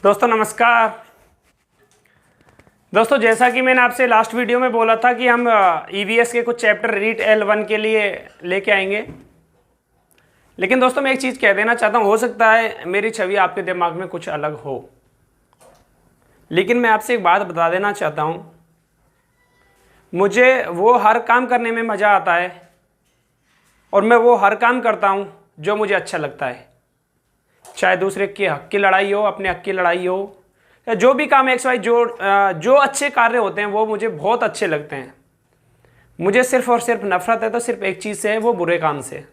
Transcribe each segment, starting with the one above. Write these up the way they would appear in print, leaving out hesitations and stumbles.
दोस्तों नमस्कार। दोस्तों जैसा कि मैंने आपसे लास्ट वीडियो में बोला था कि हम ईवीएस के कुछ चैप्टर रीट L1 के लिए लेके आएंगे। लेकिन दोस्तों मैं एक चीज़ कह देना चाहता हूँ, हो सकता है मेरी छवि आपके दिमाग में कुछ अलग हो, लेकिन मैं आपसे एक बात बता देना चाहता हूँ, मुझे वो हर काम करने में मज़ा आता है और मैं वो हर काम करता हूँ जो मुझे अच्छा लगता है। चाहे दूसरे के हक की लड़ाई हो, अपने हक की लड़ाई हो, या जो भी काम एक्स वाई जो अच्छे कार्य होते हैं वो मुझे बहुत अच्छे लगते हैं। मुझे सिर्फ और सिर्फ नफरत है तो सिर्फ एक चीज़ से है, वो बुरे काम से।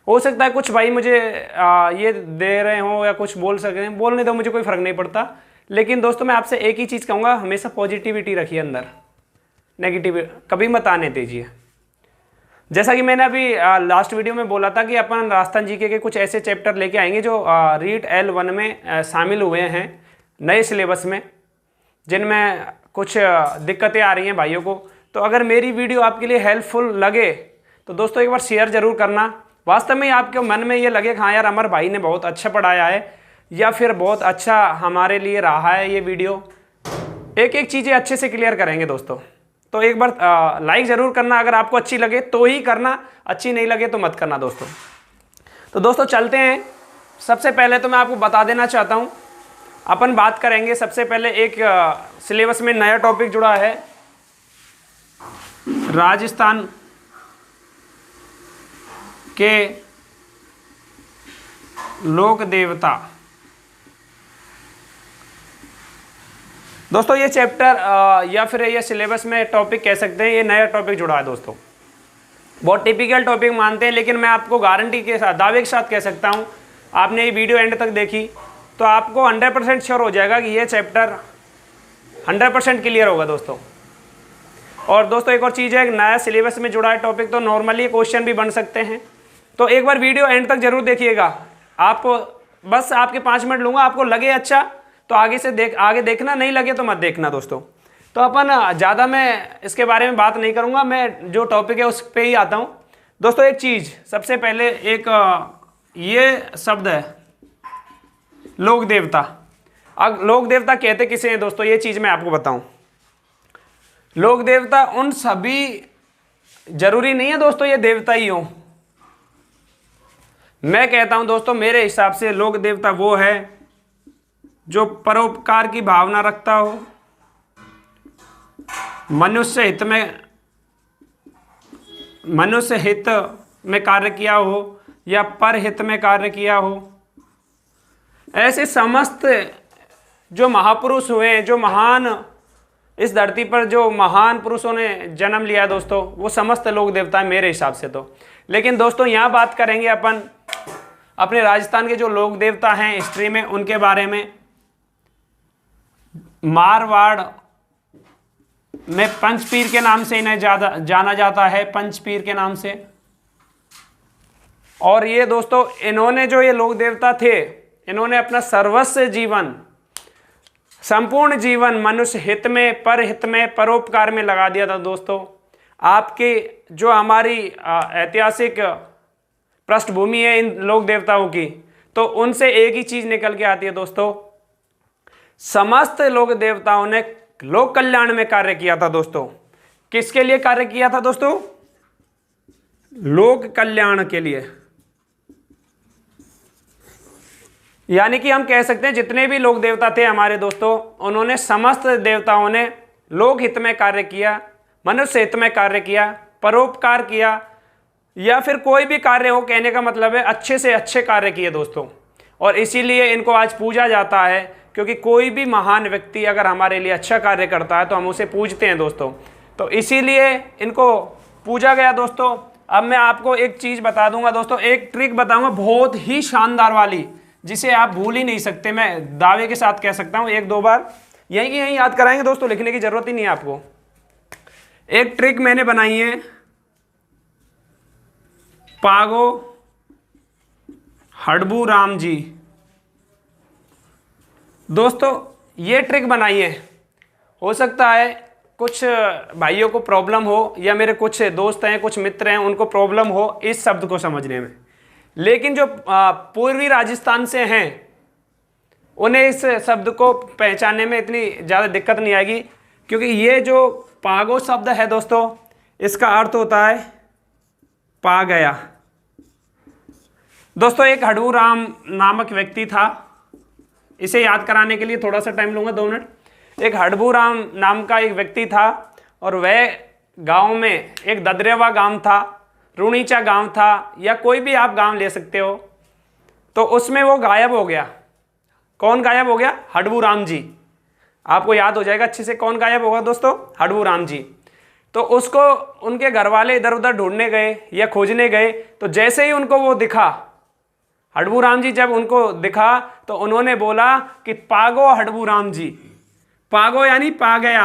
हो सकता है कुछ भाई मुझे ये दे रहे हों या कुछ बोल सके, बोलने दो, मुझे कोई फ़र्क नहीं पड़ता। लेकिन दोस्तों मैं आपसे एक ही चीज़ कहूँगा, हमेशा पॉजिटिविटी रखिए अंदर, नेगेटिव कभी मत आने दीजिए। जैसा कि मैंने अभी लास्ट वीडियो में बोला था कि अपन राजस्थान जीके के कुछ ऐसे चैप्टर लेके आएंगे जो रीट L1 में शामिल हुए हैं नए सिलेबस में, जिनमें कुछ दिक्कतें आ रही हैं भाइयों को। तो अगर मेरी वीडियो आपके लिए हेल्पफुल लगे तो दोस्तों एक बार शेयर ज़रूर करना। वास्तव में आपके मन में ये लगे हाँ यार अमर भाई ने बहुत अच्छा पढ़ाया है या फिर बहुत अच्छा हमारे लिए रहा है ये वीडियो, एक एक चीज़ें अच्छे से क्लियर करेंगे दोस्तों। तो एक बार लाइक ज़रूर करना, अगर आपको अच्छी लगे तो ही करना, अच्छी नहीं लगे तो मत करना दोस्तों। तो दोस्तों चलते हैं। सबसे पहले तो मैं आपको बता देना चाहता हूँ, अपन बात करेंगे सबसे पहले एक सिलेबस में नया टॉपिक जुड़ा है, राजस्थान के लोक देवता। दोस्तों ये चैप्टर या फिर ये सिलेबस में टॉपिक कह सकते हैं, ये नया टॉपिक जुड़ा है दोस्तों। बहुत टिपिकल टॉपिक मानते हैं, लेकिन मैं आपको गारंटी के साथ, दावे के साथ कह सकता हूँ, आपने ये वीडियो एंड तक देखी तो आपको 100% श्योर हो जाएगा कि ये चैप्टर 100% क्लियर होगा दोस्तों। और दोस्तों एक और चीज़ है, नया सिलेबस में जुड़ा है टॉपिक तो नॉर्मली क्वेश्चन भी बन सकते हैं। तो एक बार वीडियो एंड तक जरूर देखिएगा। आप बस आपके 5 मिनट लूँगा, आपको लगे अच्छा तो आगे से आगे देखना, नहीं लगे तो मत देखना दोस्तों। तो अपन ज़्यादा मैं इसके बारे में बात नहीं करूँगा, मैं जो टॉपिक है उस पर ही आता हूँ दोस्तों। एक चीज़ सबसे पहले, एक ये शब्द है लोक देवता। अब लोक देवता कहते किसे हैं दोस्तों, ये चीज़ मैं आपको बताऊँ। लोक देवता उन सभी, जरूरी नहीं है दोस्तों ये देवता ही हो। मैं कहता हूँ दोस्तों मेरे हिसाब से लोक देवता वो है जो परोपकार की भावना रखता हो, मनुष्य हित में कार्य किया हो या परहित में कार्य किया हो। ऐसे समस्त जो महापुरुष हुए, जो महान इस धरती पर जो महान पुरुषों ने जन्म लिया दोस्तों, वो समस्त लोक देवता है मेरे हिसाब से तो। लेकिन दोस्तों यहाँ बात करेंगे अपन अपने राजस्थान के जो लोक देवता हैं हिस्ट्री में, उनके बारे में। मारवाड़ में पंचपीर के नाम से इन्हें जाना जाता है, पंचपीर के नाम से। और ये दोस्तों इन्होंने, जो ये लोक देवता थे, इन्होंने अपना सर्वस्व जीवन, संपूर्ण जीवन मनुष्य हित में, परहित में, परोपकार में लगा दिया था दोस्तों। आपके जो हमारी ऐतिहासिक पृष्ठभूमि है इन लोक देवताओं की, तो उनसे एक ही चीज निकल के आती है दोस्तों, समस्त लोक देवताओं ने लोक कल्याण में कार्य किया था दोस्तों। किसके लिए कार्य किया था दोस्तों? लोक कल्याण के लिए। यानी कि हम कह सकते हैं जितने भी लोक देवता थे हमारे दोस्तों, उन्होंने समस्त देवताओं ने लोक हित में कार्य किया, मनुष्य हित में कार्य किया, परोपकार किया, या फिर कोई भी कार्य हो, कहने का मतलब है अच्छे से अच्छे कार्य किए दोस्तों। और इसीलिए इनको आज पूजा जाता है, क्योंकि कोई भी महान व्यक्ति अगर हमारे लिए अच्छा कार्य करता है तो हम उसे पूजते हैं दोस्तों। तो इसीलिए इनको पूजा गया दोस्तों। अब मैं आपको एक चीज़ बता दूंगा दोस्तों, एक ट्रिक बताऊंगा बहुत ही शानदार वाली, जिसे आप भूल ही नहीं सकते। मैं दावे के साथ कह सकता हूँ, 1-2 बार यहीं याद कराएंगे दोस्तों, लिखने की जरूरत ही नहीं है आपको। एक ट्रिक मैंने बनाई है, पागो हड़बू राम जी दोस्तों, ये ट्रिक बनाई है। हो सकता है कुछ भाइयों को प्रॉब्लम हो, या मेरे कुछ दोस्त हैं, कुछ मित्र हैं, उनको प्रॉब्लम हो इस शब्द को समझने में। लेकिन जो पूर्वी राजस्थान से हैं उन्हें इस शब्द को पहचानने में इतनी ज़्यादा दिक्कत नहीं आएगी, क्योंकि ये जो पागो शब्द है दोस्तों, इसका अर्थ होता है पा गया। दोस्तों एक हडू राम नामक व्यक्ति था, इसे याद कराने के लिए थोड़ा सा टाइम लूँगा, 2 मिनट। एक हडबू राम नाम का एक व्यक्ति था और वह गांव में, एक ददरेवा गांव था, रुणीचा गांव था, या कोई भी आप गांव ले सकते हो, तो उसमें वो गायब हो गया। कौन गायब हो गया? हडबू राम जी। आपको याद हो जाएगा अच्छे से कौन गायब होगा दोस्तों, हडबू राम जी। तो उसको उनके घर वाले इधर उधर ढूंढने गए या खोजने गए, तो जैसे ही उनको वो दिखा, हडबू राम जी जब उनको दिखा, तो उन्होंने बोला कि पागो हडबू राम जी। पागो यानी पा गया,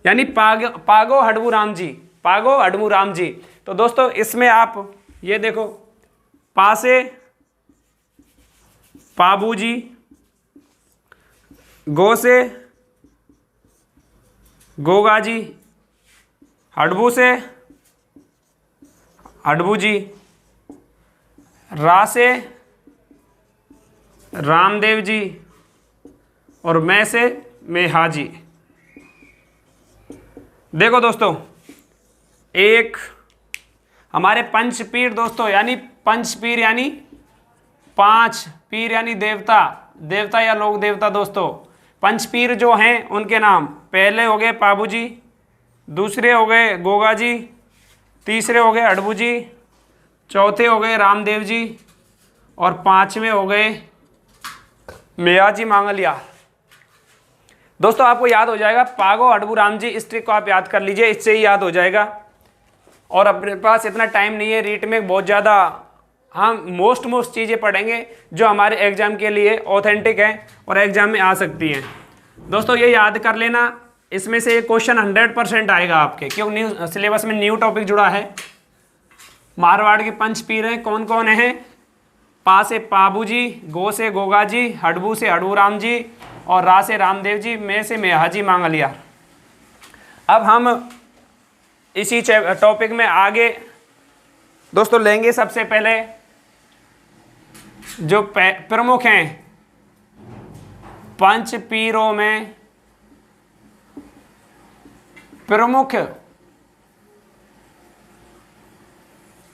यानी पागो हडबू राम जी, पागो हडबू राम जी। तो दोस्तों इसमें आप ये देखो, पा से पाबू जी, गो से गोगा जी, हडबू से हडबू जी, रा से रामदेव जी, और मैं से मेहा जी। देखो दोस्तों, एक हमारे पंचपीर दोस्तों, यानी पंचपीर यानी 5 पीर यानी देवता, देवता या लोक देवता दोस्तों। पंचपीर जो हैं उनके नाम, पहले हो गए पाबू जी, दूसरे हो गए गोगा जी, तीसरे हो गए हडबू जी, चौथे हो गए रामदेव जी, और 5वें हो गए मेया जी मांगलिया। दोस्तों आपको याद हो जाएगा पागो हडबू राम जी, इस ट्रिक को आप याद कर लीजिए, इससे ही याद हो जाएगा। और अपने पास इतना टाइम नहीं है, रीट में बहुत ज़्यादा हम मोस्ट चीज़ें पढ़ेंगे जो हमारे एग्जाम के लिए ऑथेंटिक हैं और एग्जाम में आ सकती हैं। दोस्तों ये याद कर लेना, इसमें से एक क्वेश्चन 100% आएगा आपके, क्यों न्यू सिलेबस में न्यू टॉपिक जुड़ा है। मारवाड़ के पंचपीर हैं, कौन कौन हैं? पा से पाबू जी, गो से गोगा जी, हडबू से हडबू राम जी, और रा से रामदेव जी, मैं से मेहा जी मांगलिया। अब हम इसी टॉपिक में आगे दोस्तों लेंगे। सबसे पहले जो प्रमुख हैं पंचपीरों में, प्रमुख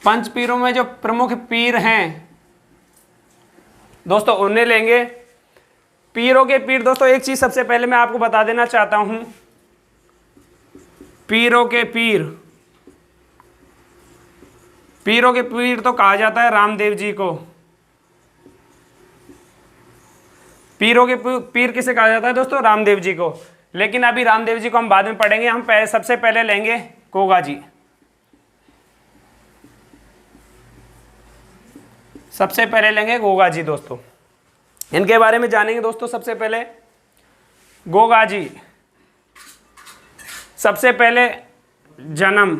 पंचपीरों में जो प्रमुख पीर हैं दोस्तों, उन्हें लेंगे। पीरों के पीर दोस्तों, एक चीज सबसे पहले मैं आपको बता देना चाहता हूं, पीरों के पीर, पीरों के पीर तो कहा जाता है रामदेव जी को। पीरों के पीर किसे कहा जाता है दोस्तों? रामदेव जी को। लेकिन अभी रामदेव जी को हम बाद में पढ़ेंगे, हम सबसे पहले लेंगे गोगा जी। सबसे पहले लेंगे गोगा जी दोस्तों, इनके बारे में जानेंगे दोस्तों। सबसे पहले गोगा जी, सबसे पहले जन्म,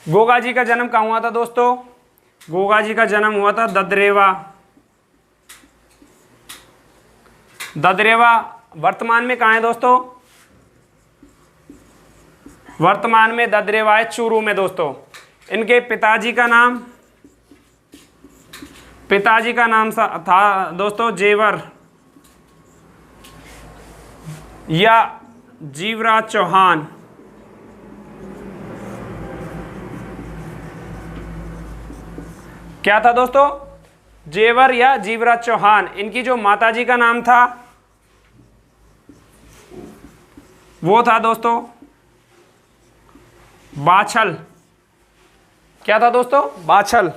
गोगा जी का जन्म कहाँ हुआ था दोस्तों? गोगा जी का जन्म हुआ था ददरेवा। ददरेवा वर्तमान में कहाँ है दोस्तों? वर्तमान में ददरेवा है चूरू में दोस्तों। इनके पिताजी का नाम, पिताजी का नाम था दोस्तों जेवर या जीवराज चौहान। क्या था दोस्तों? जेवर या जीवराज चौहान। इनकी जो माताजी का नाम था वो था दोस्तों बाछल। क्या था दोस्तों? बाछल।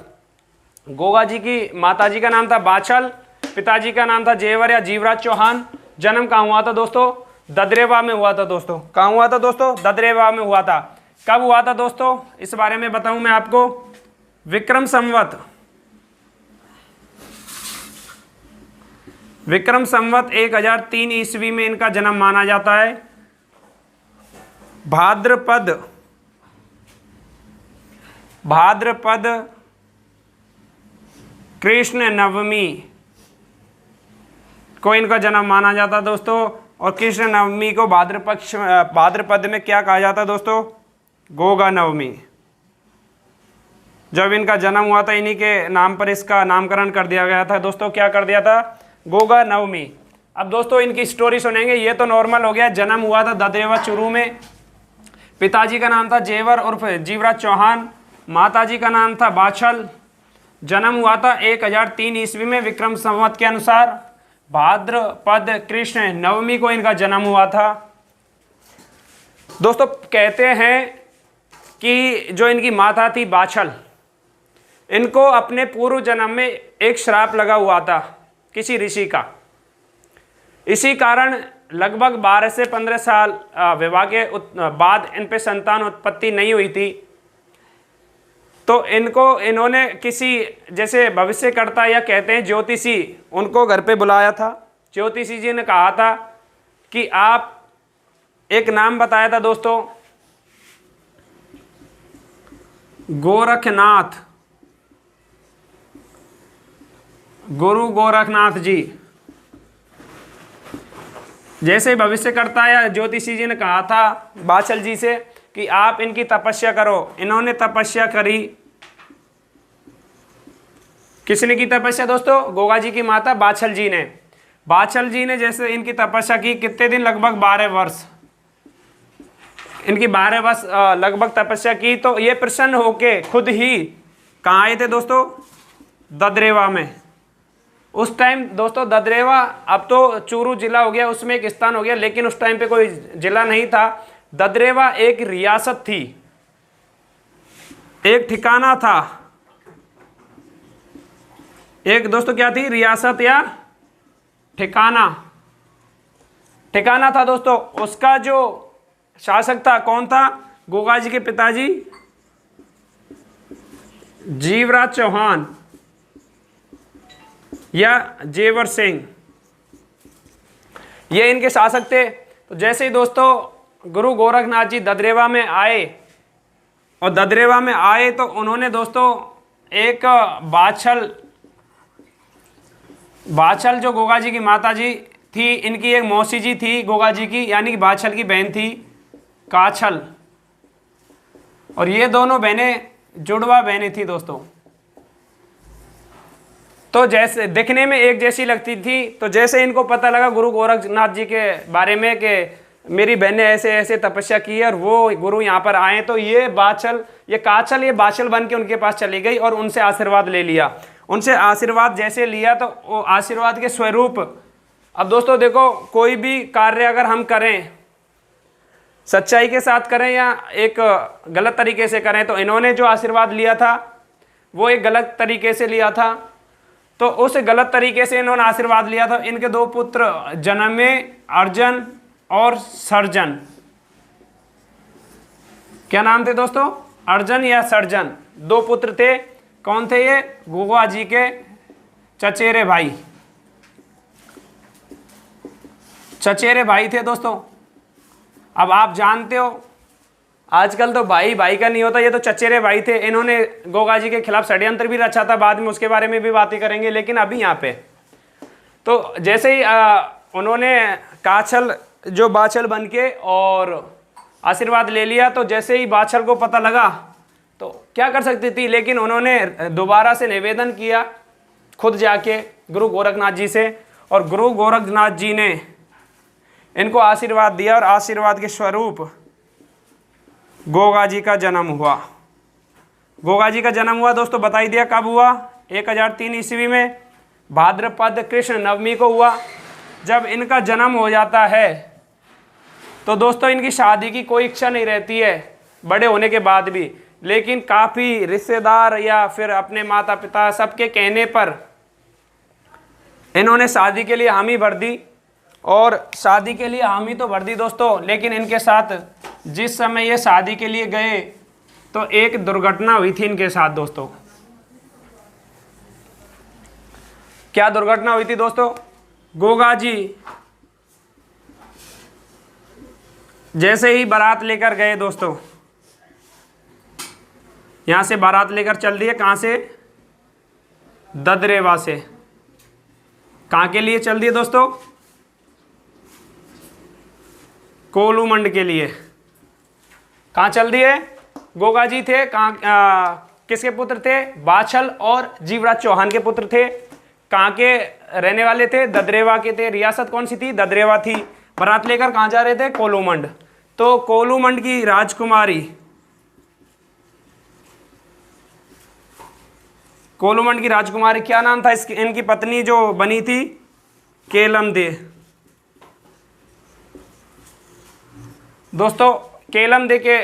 गोगा जी की माताजी का नाम था बाछल, पिताजी का नाम था जेवर या जीवराज चौहान। जन्म कहाँ हुआ था दोस्तों? ददरेवा में हुआ था दोस्तों। कहाँ हुआ था दोस्तों? ददरेवा में हुआ था। कब हुआ था दोस्तों? इस बारे में बताऊं मैं आपको। विक्रम संवत 1003 ईस्वी में इनका जन्म माना जाता है। भाद्रपद कृष्ण नवमी को इनका जन्म माना जाता है दोस्तों। और कृष्ण नवमी को भाद्रपद में क्या कहा जाता है दोस्तों? गोगा नवमी। जब इनका जन्म हुआ था इन्हीं के नाम पर इसका नामकरण कर दिया गया था दोस्तों। क्या कर दिया था? गोगा नवमी। अब दोस्तों इनकी स्टोरी सुनेंगे। ये तो नॉर्मल हो गया, जन्म हुआ था ददरेवा चूरू में। पिताजी का नाम था जेवर उर्फ जीवराज चौहान, माताजी का नाम था बाछल। जन्म हुआ था 1003 ईस्वी में विक्रम संवत के अनुसार। भाद्रपद कृष्ण नवमी को इनका जन्म हुआ था। दोस्तों कहते हैं कि जो इनकी माता थी बाछल, इनको अपने पूर्व जन्म में एक श्राप लगा हुआ था किसी ऋषि का। इसी कारण लगभग 12 से 15 साल विवाह के बाद इन पे संतान उत्पत्ति नहीं हुई थी। तो इन्होंने किसी जैसे भविष्यकर्ता या कहते हैं ज्योतिषी, उनको घर पे बुलाया था। ज्योतिषी जी ने कहा था कि आप एक नाम बताया था दोस्तों, गोरखनाथ, गुरु गोरखनाथ जी। जैसे भविष्यकर्ता या ज्योतिषी जी ने कहा था बाछल जी से कि आप इनकी तपस्या करो। इन्होंने तपस्या करी। किसने की तपस्या दोस्तों? गोगा जी की माता बाछल जी ने। बाछल जी ने जैसे इनकी तपस्या की, कितने दिन? लगभग 12 वर्ष। इनकी 12 वर्ष लगभग तपस्या की। तो ये प्रसन्न होके खुद ही कहाँ आए थे दोस्तों? ददरेवा में। उस टाइम दोस्तों ददरेवा, अब तो चूरू जिला हो गया, उसमें एक स्थान हो गया, लेकिन उस टाइम पे कोई जिला नहीं था। ददरेवा एक रियासत थी, एक ठिकाना था। एक दोस्तों क्या थी? रियासत या ठिकाना। ठिकाना था दोस्तों। उसका जो शासक था कौन था? गोगा जी के पिताजी जीवराज चौहान या जेवर सिंह, ये इनके शासक थे। तो जैसे ही दोस्तों गुरु गोरखनाथ जी ददरेवा में आए, और ददरेवा में आए तो उन्होंने दोस्तों एक बाछल जो गोगा जी की माता जी थी, इनकी एक मौसी जी थी गोगा जी की, यानी कि बाछल की बहन थी काछल, और ये दोनों बहनें जुड़वा बहनें थी दोस्तों। तो जैसे दिखने में एक जैसी लगती थी। तो जैसे इनको पता लगा गुरु गोरखनाथ जी के बारे में कि मेरी बहन ने ऐसे ऐसे तपस्या की है और वो गुरु यहाँ पर आए, तो ये काछल ये बाछल बन के उनके पास चली गई और उनसे आशीर्वाद ले लिया। उनसे आशीर्वाद जैसे लिया तो वो आशीर्वाद के स्वरूप, अब दोस्तों देखो, कोई भी कार्य अगर हम करें, सच्चाई के साथ करें या एक गलत तरीके से करें, तो इन्होंने जो आशीर्वाद लिया था वो एक गलत तरीके से लिया था। तो उस गलत तरीके से इन्होंने आशीर्वाद लिया था। इनके 2 पुत्र जन्म में, अर्जन और सर्जन। क्या नाम थे दोस्तों? अर्जन या सर्जन, 2 पुत्र थे। कौन थे ये? गोगा जी के चचेरे भाई, चचेरे भाई थे दोस्तों। अब आप जानते हो आजकल तो भाई भाई का नहीं होता, ये तो चचेरे भाई थे। इन्होंने गोगा जी के खिलाफ षड्यंत्र भी रचा था, बाद में उसके बारे में भी बातें करेंगे, लेकिन अभी यहाँ पे तो जैसे ही उन्होंने काछल जो बाछल बन के और आशीर्वाद ले लिया, तो जैसे ही बाछल को पता लगा तो क्या कर सकती थी, लेकिन उन्होंने दोबारा से निवेदन किया खुद जाके गुरु गोरखनाथ जी से, और गुरु गोरखनाथ जी ने इनको आशीर्वाद दिया और आशीर्वाद के स्वरूप गोगा जी का जन्म हुआ। गोगा जी का जन्म हुआ दोस्तों, बता ही दिया कब हुआ? 1003 ईस्वी में भाद्रपद कृष्ण नवमी को हुआ। जब इनका जन्म हो जाता है तो दोस्तों इनकी शादी की कोई इच्छा नहीं रहती है बड़े होने के बाद भी, लेकिन काफ़ी रिश्तेदार या फिर अपने माता पिता सबके कहने पर इन्होंने शादी के लिए हामी भर दी। और शादी के लिए हामी तो भर दी दोस्तों, लेकिन इनके साथ जिस समय ये शादी के लिए गए तो एक दुर्घटना हुई थी इनके साथ दोस्तों। क्या दुर्घटना हुई थी दोस्तों? गोगा जी जैसे ही बारात लेकर गए दोस्तों, यहां से बारात लेकर चल दिए। कहां से? ददरेवा से। कहां के लिए चल दिए दोस्तों? कोलूमंड के लिए। कहाँ चल दिए? गोगा जी थे कहाँ? किसके पुत्र थे? बाछल और जीवराज चौहान के पुत्र थे। कहाँ के रहने वाले थे? ददरेवा के थे। रियासत कौन सी थी? ददरेवा थी। बारात लेकर कहाँ जा रहे थे? कोलूमंड। तो कोलूमंड की राजकुमारी, कोलूमंड की राजकुमारी क्या नाम था इनकी पत्नी जो बनी थी? केलमदे। दोस्तों केलमदे के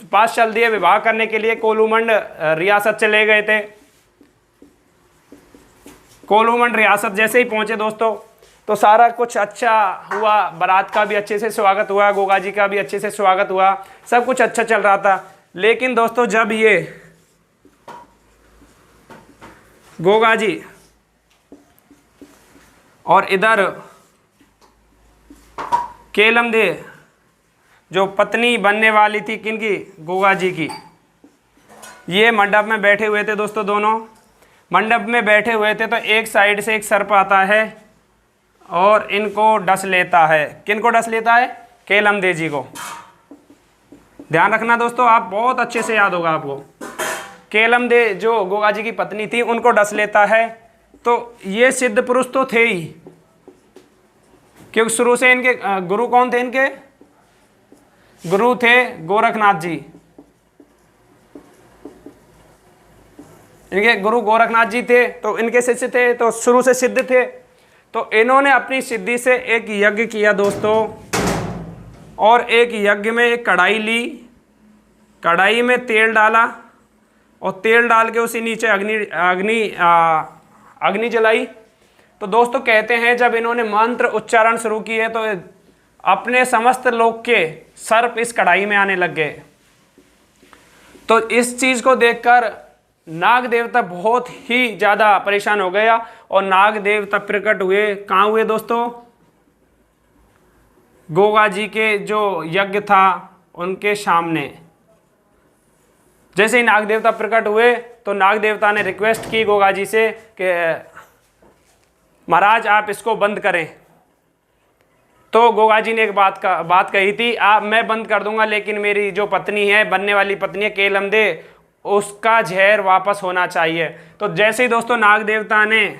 पास चल दिए विवाह करने के लिए। कोलूमंड रियासत चले गए थे। कोलूमंड रियासत जैसे ही पहुंचे दोस्तों तो सारा कुछ अच्छा हुआ, बारात का भी अच्छे से स्वागत हुआ, गोगा जी का भी अच्छे से स्वागत हुआ, सब कुछ अच्छा चल रहा था। लेकिन दोस्तों जब ये गोगा जी और इधर केलमदे जो पत्नी बनने वाली थी किनकी? गोगा जी की, ये मंडप में बैठे हुए थे दोस्तों। दोनों मंडप में बैठे हुए थे तो एक साइड से एक सर्प आता है और इनको डस लेता है। किनको डस लेता है? केलमदे जी को। ध्यान रखना दोस्तों, आप बहुत अच्छे से याद होगा आपको। केलमदे जो गोगा जी की पत्नी थी उनको डस लेता है। तो ये सिद्ध पुरुष तो थे ही, क्योंकि शुरू से इनके गुरु कौन थे? इनके गुरु थे गोरखनाथ जी। इनके गुरु गोरखनाथ जी थे, तो इनके शिष्य थे, तो शुरू से सिद्ध थे। तो इन्होंने अपनी सिद्धि से एक यज्ञ किया दोस्तों, और एक यज्ञ में एक कढ़ाई ली, कढ़ाई में तेल डाला और तेल डाल के उसी नीचे अग्नि जलाई। तो दोस्तों कहते हैं जब इन्होंने मंत्र उच्चारण शुरू किए तो अपने समस्त लोक के सर्प इस कढ़ाई में आने लग गए। तो इस चीज को देखकर नाग देवता बहुत ही ज्यादा परेशान हो गया और नाग देवता प्रकट हुए। कहाँ हुए दोस्तों? गोगा जी के जो यज्ञ था उनके सामने। जैसे ही नाग देवता प्रकट हुए तो नाग देवता ने रिक्वेस्ट की गोगा जी से कि महाराज आप इसको बंद करें। तो गोगा जी ने एक बात कही थी, मैं बंद कर दूंगा, लेकिन मेरी जो पत्नी है, बनने वाली पत्नी है केलमदे, उसका जहर वापस होना चाहिए। तो जैसे ही दोस्तों नाग देवता ने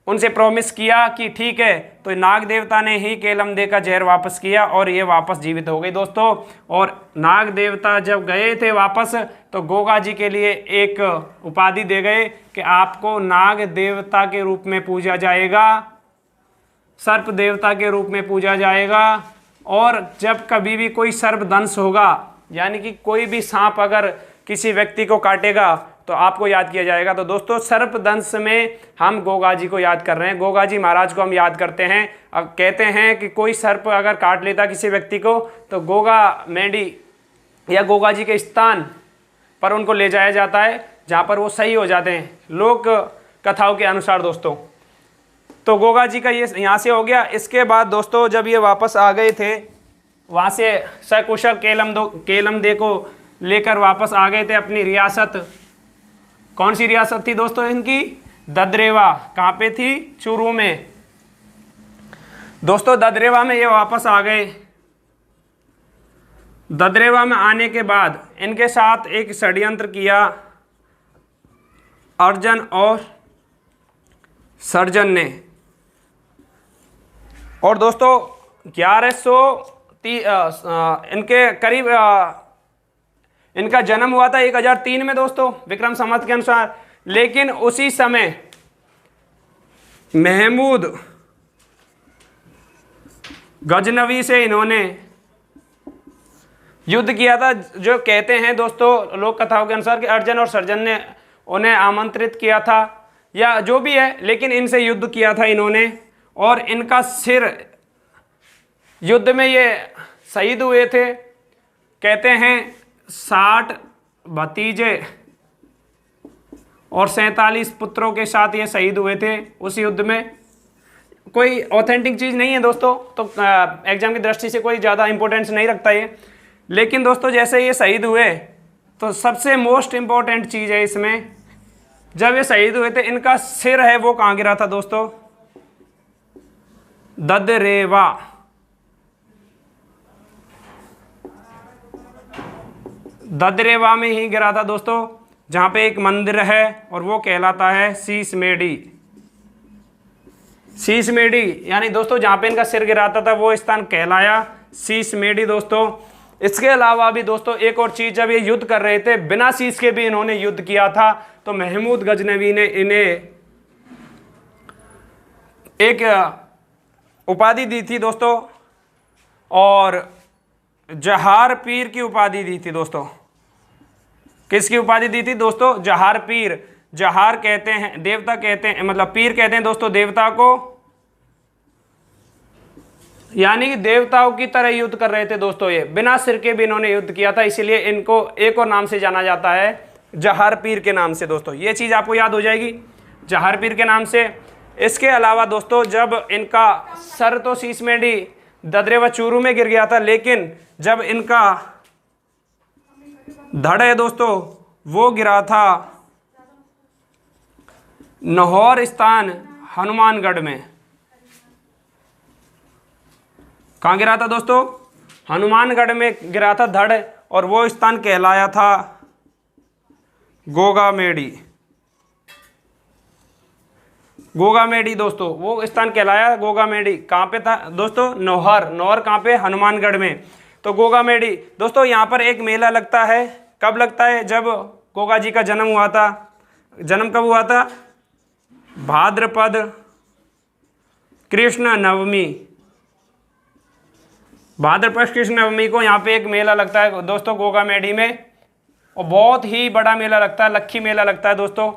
उनसे प्रॉमिस किया कि ठीक है, तो नाग देवता ने ही केलमदे का जहर वापस किया और ये वापस जीवित हो गई दोस्तों। और नाग देवता जब गए थे वापस तो गोगा जी के लिए एक उपाधि दे गए कि आपको नाग देवता के रूप में पूजा जाएगा, सर्प देवता के रूप में पूजा जाएगा। और जब कभी भी कोई सर्पदंश होगा, यानी कि कोई भी सांप अगर किसी व्यक्ति को काटेगा तो आपको याद किया जाएगा। तो दोस्तों सर्पदंश में हम गोगा जी को याद कर रहे हैं, गोगा जी महाराज को हम याद करते हैं। अब कहते हैं कि कोई सर्प अगर काट लेता किसी व्यक्ति को तो गोगा मेंढी या गोगा जी के स्थान पर उनको ले जाया जाता है, जहाँ पर वो सही हो जाते हैं लोक कथाओं के अनुसार दोस्तों। तो गोगा जी का ये यहाँ से हो गया। इसके बाद दोस्तों जब ये वापस आ गए थे वहाँ से सकुशल केलमदे को लेकर वापस आ गए थे अपनी रियासत। कौन सी रियासत थी दोस्तों इनकी? ददरेवा। कहाँ पे थी? चूरू में। दोस्तों ददरेवा में ये वापस आ गए। ददरेवा में आने के बाद इनके साथ एक षड्यंत्र किया अर्जन और सर्जन ने। और दोस्तों 1130 इनके करीब इनका जन्म हुआ था 1003 में दोस्तों विक्रम संवत के अनुसार। लेकिन उसी समय महमूद गजनवी से इन्होंने युद्ध किया था। जो कहते हैं दोस्तों लोक कथाओं के अनुसार कि अर्जन और सर्जन ने उन्हें आमंत्रित किया था या जो भी है, लेकिन इनसे युद्ध किया था इन्होंने और इनका सिर युद्ध में ये शहीद हुए थे। कहते हैं 60 भतीजे और 47 पुत्रों के साथ ये शहीद हुए थे उस युद्ध में। कोई ऑथेंटिक चीज़ नहीं है दोस्तों, तो एग्जाम की दृष्टि से कोई ज़्यादा इंपॉर्टेंस नहीं रखता ये। लेकिन दोस्तों जैसे ये शहीद हुए तो सबसे मोस्ट इम्पॉर्टेंट चीज़ है इसमें, जब ये शहीद हुए थे इनका सिर है वो कहाँ गिरा था दोस्तों? ददरेवा। ददरेवा में ही गिरा था दोस्तों। जहाँ पे एक मंदिर है और वो कहलाता है शीश मेढ़ी। शीश मेढ़ी यानी दोस्तों जहाँ पे इनका सिर गिराता था वो स्थान कहलाया शीश मेढ़ी दोस्तों। इसके अलावा भी दोस्तों एक और चीज़, जब ये युद्ध कर रहे थे बिना शीश के भी इन्होंने युद्ध किया था, तो महमूद गजनवी ने इन्हें एक उपाधि दी थी दोस्तों, और जहार पीर की उपाधि दी थी दोस्तों। किसकी उपाधि दी थी दोस्तों? जहार पीर। जहार कहते हैं देवता, कहते हैं मतलब पीर कहते हैं दोस्तों देवता को, यानी कि देवताओं की तरह युद्ध कर रहे थे दोस्तों। ये बिना सिर के भी इन्होंने युद्ध किया था, इसीलिए इनको एक और नाम से जाना जाता है, जहार पीर के नाम से दोस्तों। ये चीज़ आपको याद हो जाएगी, जहार पीर के नाम से। इसके अलावा दोस्तों जब इनका सर तो शीश मेढ़ी ददरे व चूरू में गिर गया था, लेकिन जब इनका धड़ है दोस्तों वो गिरा था नहौर स्थान हनुमानगढ़ में। कहाँ गिरा था दोस्तों? हनुमानगढ़ में गिरा था धड़, और वो स्थान कहलाया था गोगा मेढ़ी। गोगा मेढ़ी दोस्तों, वो स्थान कहलाया गोगा मेढ़ी। कहाँ पे था दोस्तों? नौहर। नौहर कहाँ पे? हनुमानगढ़ में। तो गोगा मेढ़ी दोस्तों, यहाँ पर एक मेला लगता है। कब लगता है? जब गोगा जी का जन्म हुआ था। जन्म कब हुआ था? भाद्रपद कृष्ण नवमी। भाद्रपद कृष्ण नवमी को यहाँ पे एक मेला लगता है दोस्तों गोगा मेढ़ी में, और बहुत ही बड़ा मेला लगता है, लक्खी मेला लगता है दोस्तों।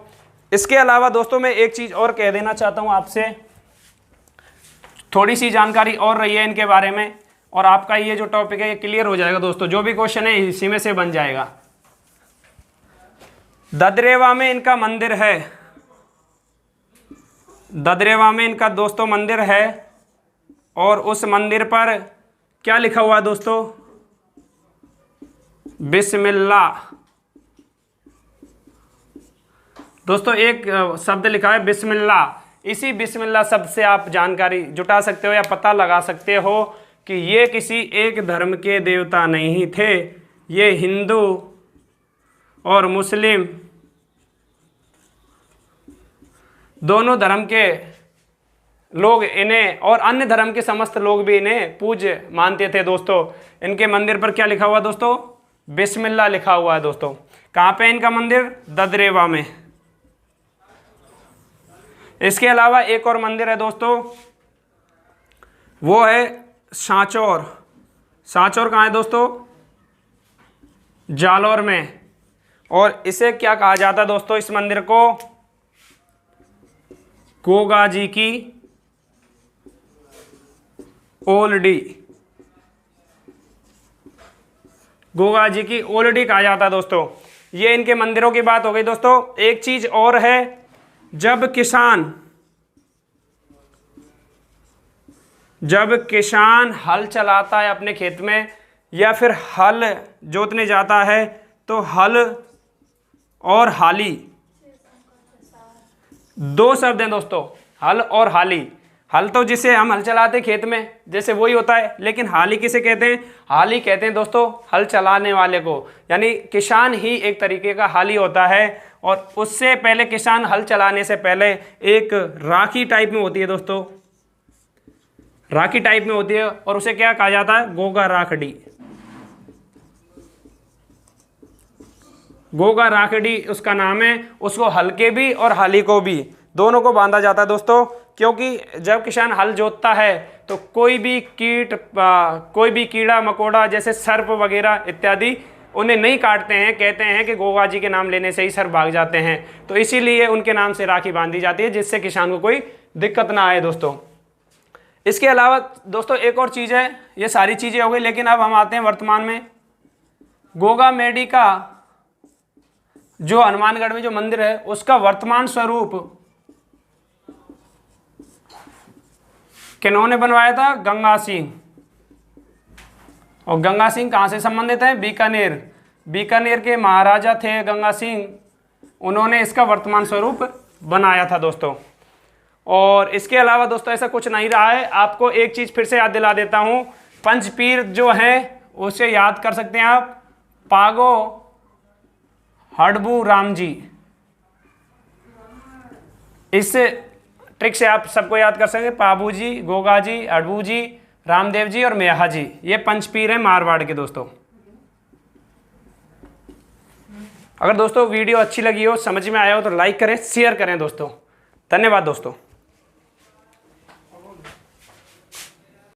इसके अलावा दोस्तों मैं एक चीज़ और कह देना चाहता हूँ आपसे, थोड़ी सी जानकारी और रही है इनके बारे में, और आपका ये जो टॉपिक है ये क्लियर हो जाएगा दोस्तों। जो भी क्वेश्चन है इसी में से बन जाएगा। ददरेवा में इनका मंदिर है। ददरेवा में इनका दोस्तों मंदिर है, और उस मंदिर पर क्या लिखा हुआ है दोस्तों? बिस्मिल्लाह। दोस्तों एक शब्द लिखा है बिस्मिल्लाह। इसी बिस्मिल्लाह शब्द से आप जानकारी जुटा सकते हो या पता लगा सकते हो कि ये किसी एक धर्म के देवता नहीं थे, ये हिंदू और मुस्लिम दोनों धर्म के लोग इन्हें, और अन्य धर्म के समस्त लोग भी इन्हें पूज्य मानते थे दोस्तों। इनके मंदिर पर क्या लिखा हुआ दोस्तों? बिस्मिल्लाह लिखा हुआ है दोस्तों। कहाँ पे इनका मंदिर? ददरेवा में। इसके अलावा एक और मंदिर है दोस्तों, वो है सांचौर। सांचौर कहाँ है दोस्तों? जालौर में। और इसे क्या कहा जाता है दोस्तों? इस मंदिर को गोगा जी की ओलडी। गोगा जी की ओलडी कहा जाता है दोस्तों। ये इनके मंदिरों की बात हो गई दोस्तों। एक चीज और है, जब किसान हल चलाता है अपने खेत में, या फिर हल जोतने जाता है, तो हल और हाली दो शब्द हैं दोस्तों, हल और हाली। हल तो जिसे हम हल चलाते खेत में जैसे वही होता है, लेकिन हाली किसे कहते हैं? हाली कहते हैं दोस्तों हल चलाने वाले को, यानी किसान ही एक तरीके का हाली होता है। और उससे पहले किसान हल चलाने से पहले एक राखी टाइप में होती है दोस्तों, राखी टाइप में होती है, और उसे क्या कहा जाता है? गोगा राखड़ी। गोगा राखड़ी उसका नाम है। उसको हल के भी और हाली को भी दोनों को बांधा जाता है दोस्तों, क्योंकि जब किसान हल जोतता है तो कोई भी कीड़ा मकोड़ा जैसे सर्प वगैरह इत्यादि उन्हें नहीं काटते हैं। कहते हैं कि गोगा जी के नाम लेने से ही सर्प भाग जाते हैं, तो इसीलिए उनके नाम से राखी बांधी जाती है, जिससे किसान को कोई दिक्कत ना आए दोस्तों। इसके अलावा दोस्तों एक और चीज़ है, ये सारी चीज़ें हो गई, लेकिन अब हम आते हैं वर्तमान में। गोगा मेढ़ी का जो हनुमानगढ़ में जो मंदिर है उसका वर्तमान स्वरूप किन्होंने बनवाया था? गंगा सिंह। और गंगा सिंह कहाँ से संबंधित है? बीकानेर। बीकानेर के महाराजा थे गंगा सिंह, उन्होंने इसका वर्तमान स्वरूप बनाया था दोस्तों। और इसके अलावा दोस्तों ऐसा कुछ नहीं रहा है। आपको एक चीज़ फिर से याद दिला देता हूँ, पंचपीर जो है उसे याद कर सकते हैं आप। पागो हडबू राम जी। इस ट्रिक से आप सबको याद कर सकेंगे, पाबू जी, गोगा जी, हडबू जी, रामदेव जी और मेहा जी, ये पंच पीर हैं मारवाड़ के दोस्तों। अगर दोस्तों वीडियो अच्छी लगी हो, समझ में आया हो तो लाइक करें, शेयर करें दोस्तों। धन्यवाद दोस्तों।